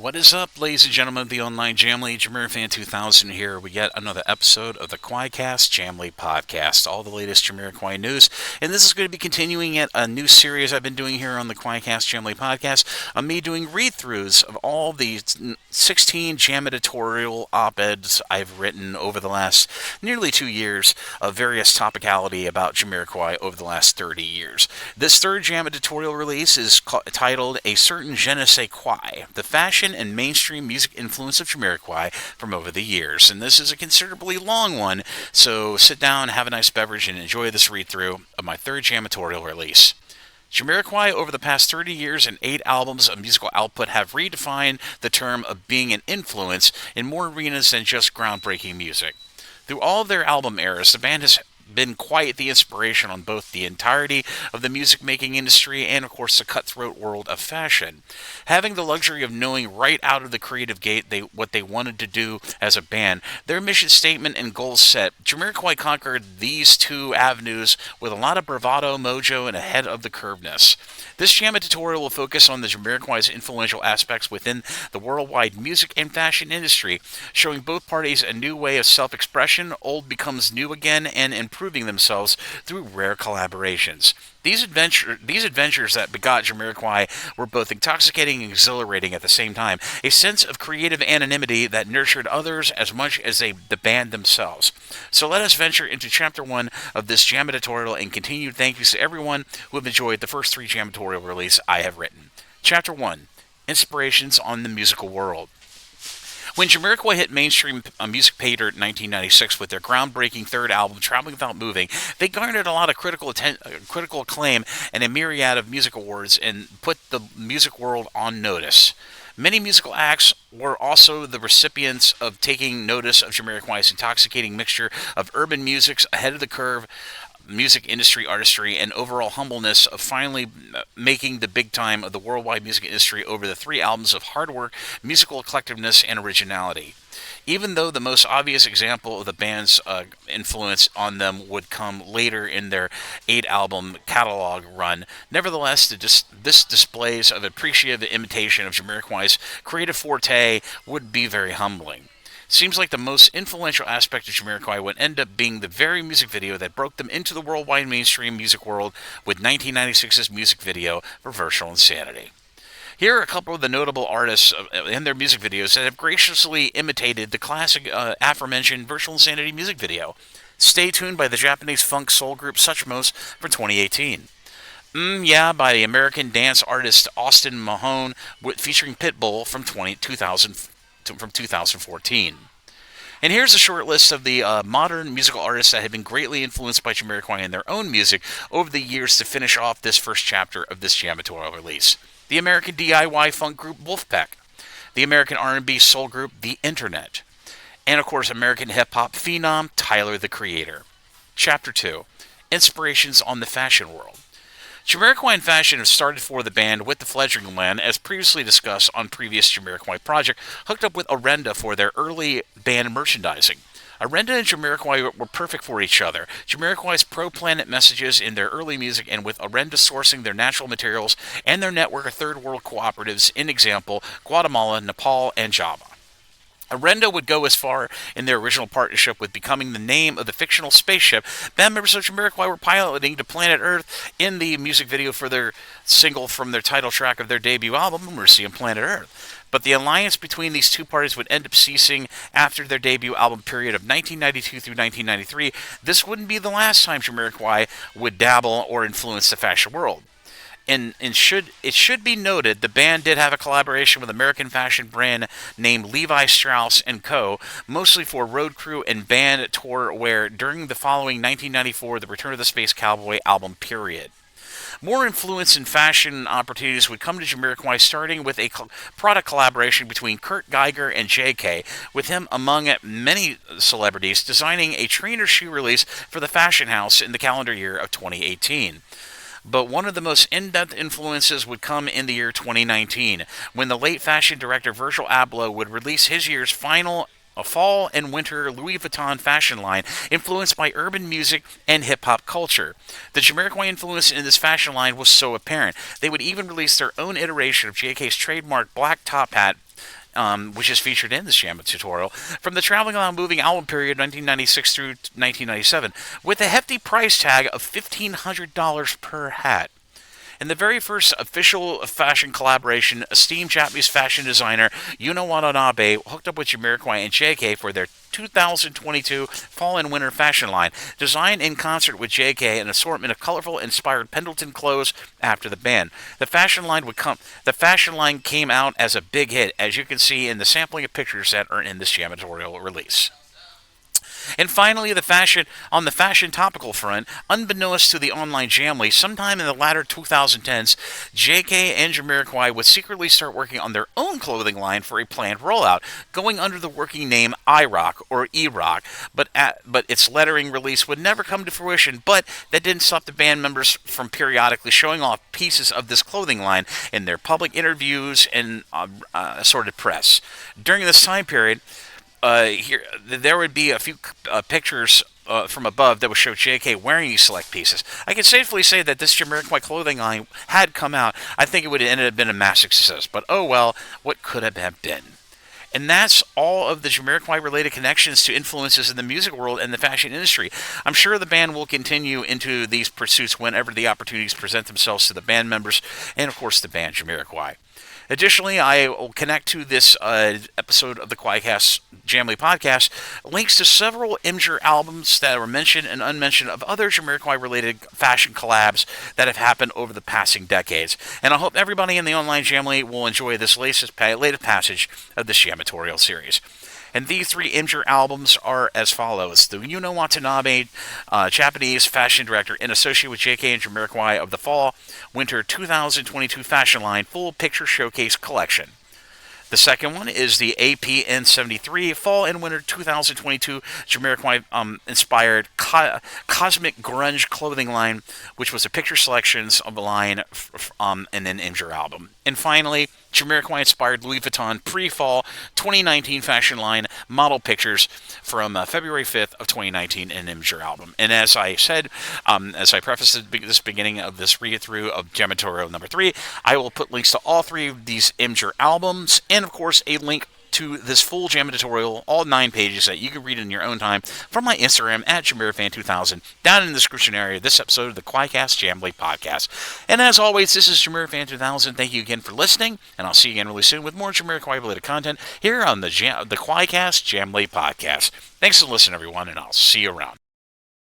What is up, ladies and gentlemen of the online JAMILY? Jamiroquai 2000 here with yet another episode of the QUAICAST JAMILY podcast. All the latest Jamiroquai news. And this is going to be continuing at a new series I've been doing here on the QUAICAST JAMILY podcast. Of me doing read-throughs of all the 16 Jamiditorial op-eds I've written over the last nearly 2 years of various topicality about Jamiroquai over the last 30 years. This third Jamiditorial release is titled A Certain Je ne sais quoi, the fashion and mainstream music influence of Jamiroquai from over the years. And this is a considerably long one, so sit down, have a nice beverage, and enjoy this read-through of my third Jamitorial release. Jamiroquai, over the past 30 years and 8 albums of musical output, have redefined the term of being an influence in more arenas than just groundbreaking music. Through all of their album eras, the band has been quite the inspiration on both the entirety of the music making industry and, of course, the cutthroat world of fashion. Having the luxury of knowing right out of the creative gate what they wanted to do as a band, their mission statement and goals set, Jamiroquai conquered these two avenues with a lot of bravado, mojo, and ahead of the curveness. This Jamiditorial will focus on the Jamiroquai's influential aspects within the worldwide music and fashion industry, showing both parties a new way of self-expression, old becomes new again, and improving themselves through rare collaborations. These adventures that begot Jamiroquai were both intoxicating and exhilarating at the same time, a sense of creative anonymity that nurtured others as much as the band themselves. So let us venture into Chapter 1 of this Jamiditorial and continued thank yous to everyone who have enjoyed the first 3 Jamiditorial releases I have written. Chapter 1, Inspirations on the Musical World. When Jamiroquai hit mainstream music pay dirt in 1996 with their groundbreaking third album, Traveling Without Moving, they garnered a lot of critical acclaim and a myriad of music awards and put the music world on notice. Many musical acts were also the recipients of taking notice of Jamiroquai's intoxicating mixture of urban musics, ahead of the curve, music industry artistry, and overall humbleness of finally making the big time of the worldwide music industry over the 3 albums of hard work, musical eclecticness, and originality. Even though the most obvious example of the band's influence on them would come later in their 8-album catalog run, nevertheless, this displays of appreciative imitation of Jamiroquai's creative forte would be very humbling. Seems like the most influential aspect of Jamiroquai would end up being the very music video that broke them into the worldwide mainstream music world with 1996's music video for Virtual Insanity. Here are a couple of the notable artists in their music videos that have graciously imitated the classic aforementioned Virtual Insanity music video. Stay Tuned by the Japanese funk soul group Suchmos for 2018. Yeah by the American dance artist Austin Mahone featuring Pitbull from 2014. And here's a short list of the modern musical artists that have been greatly influenced by Jamiroquai in their own music over the years to finish off this first chapter of this Jamitorial release. The American DIY funk group Wolfpack, the American R&B soul group The Internet, and of course American hip-hop phenom Tyler the Creator. Chapter 2, Inspirations on the Fashion World. Jamiroquai and fashion have started for the band with the fledgling band, as previously discussed on previous Jamiroquai project, hooked up with Orenda for their early band merchandising. Orenda and Jamiroquai were perfect for each other. Jamiroquai's pro-planet messages in their early music, and with Orenda sourcing their natural materials and their network of third world cooperatives, in example, Guatemala, Nepal, and Java. Orenda would go as far in their original partnership with becoming the name of the fictional spaceship band members of Jamiroquai were piloting to planet Earth in the music video for their single from their title track of their debut album, Mercy on Planet Earth. But the alliance between these two parties would end up ceasing after their debut album period of 1992 through 1993. This wouldn't be the last time Jamiroquai would dabble or influence the fashion world. And it should be noted the band did have a collaboration with American fashion brand named Levi Strauss & Co., mostly for road crew and band tour wear during the following 1994 The Return of the Space Cowboy album period. More influence in fashion opportunities would come to Jamiroquai, starting with a product collaboration between Kurt Geiger and JK, with him among many celebrities designing a trainer shoe release for the fashion house in the calendar year of 2018. But one of the most in-depth influences would come in the year 2019, when the late fashion director Virgil Abloh would release his year's final fall and winter Louis Vuitton fashion line, influenced by urban music and hip-hop culture. The Jamiroquai influence in this fashion line was so apparent. They would even release their own iteration of JK's trademark black top hat which is featured in this Jamiditorial, from the traveling around moving album period 1996 through 1997, with a hefty price tag of $1,500 per hat. In the very first official fashion collaboration, esteemed Japanese fashion designer Yuno Watanabe hooked up with Jamiroquai and JK for their 2022 fall and winter fashion line, designed in concert with JK an assortment of colorful, inspired Pendleton clothes after the band. The fashion line came out as a big hit, as you can see in the sampling of pictures that are in this Jamitorial release. And finally, on the fashion topical front, unbeknownst to the online JAMILY, sometime in the latter 2010s, JK and Jamiroquai would secretly start working on their own clothing line for a planned rollout, going under the working name iRock or E-Rock, but its lettering release would never come to fruition. But that didn't stop the band members from periodically showing off pieces of this clothing line in their public interviews and assorted press. During this time period, there would be a few pictures from above that would show JK wearing these select pieces. I can safely say that this Jamiroquai clothing line had come out. I think it would have ended up being a massive success. But oh well, what could have been? And that's all of the Jamiroquai related connections to influences in the music world and the fashion industry. I'm sure the band will continue into these pursuits whenever the opportunities present themselves to the band members and, of course, the band Jamiroquai. Additionally, I will connect to this episode of the QUAICAST JAMILY podcast links to several Imgur albums that were mentioned and unmentioned of other Jamiroquai-related fashion collabs that have happened over the passing decades. And I hope everybody in the online JAMILY will enjoy this latest passage of the Jamitorial series. And these three Imgur albums are as follows. The Yuno Watanabe, Japanese fashion director and associate with JK and Jamiroquai of the Fall/Winter 2022 fashion line full picture showcase collection. The second one is the APN73 Fall and Winter 2022 Jamiroquai-inspired Cosmic Grunge clothing line, which was a picture selections of the line in an Imgur album. And finally, Jamiroquai-inspired Louis Vuitton pre-fall 2019 fashion line model pictures from February 5th of 2019 in an Imgur album. And as I said, as I prefaced this beginning of this read-through of Jamitorial number 3, I will put links to all three of these Imgur albums and, of course, a link to this full Jamiditorial, all 9 pages that you can read in your own time from my Instagram at JamiroFan2000 down in the description area of this episode of the QUAICAST JAMILY podcast. And as always, this is JamiroFan2000. Thank you again for listening, and I'll see you again really soon with more Jamiroquai-related content here on the QUAICAST JAMILY podcast. Thanks for listening, everyone, and I'll see you around.